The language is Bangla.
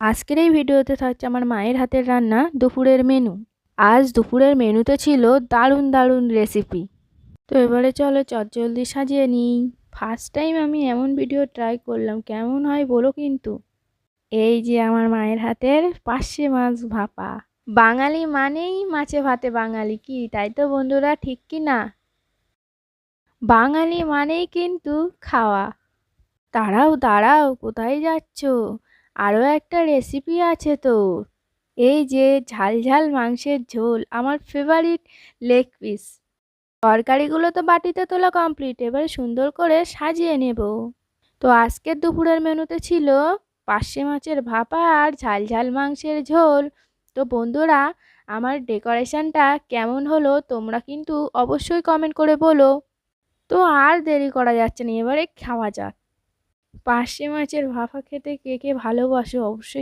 আজকের এই ভিডিওতে থাকছে আমার মায়ের হাতের রান্না দুপুরের মেনু। আজ দুপুরের মেনুতে ছিল দারুণ দারুণ রেসিপি। তো এবারে চলো চটজলদি সাজিয়ে নিই। ফার্স্ট টাইম আমি এমন ভিডিও ট্রাই করলাম, কেমন হয় বলো কিন্তু। এই যে আমার মায়ের হাতের পার্শে মাছ ভাপা। বাঙালি মানেই মাছে ভাতে বাঙালি, কি তাই তো বন্ধুরা, ঠিক কি না? বাঙালি মানেই কিন্তু খাওয়া। দাঁড়াও দাঁড়াও, কোথায় যাচ্ছো? আরও একটা রেসিপি আছে তো। এই যে ঝাল ঝাল মাংসের ঝোল, আমার ফেভারিট লেগ পিস। তরকারিগুলো তো বাটিতে তোলা কমপ্লিট, এবারে সুন্দর করে সাজিয়ে নেব। তো আজকের দুপুরের মেনুতে ছিল পার্শে মাছের ভাপা আর ঝাল ঝাল মাংসের ঝোল। তো বন্ধুরা, আমার ডেকোরেশনটা কেমন হলো তোমরা কিন্তু অবশ্যই কমেন্ট করে বলো। তো আর দেরি করা যাচ্ছে না, এবারে খাওয়া যাক। পার্শে মাছের ভাপা খেতে কে কে ভালোবাসো অবশ্যই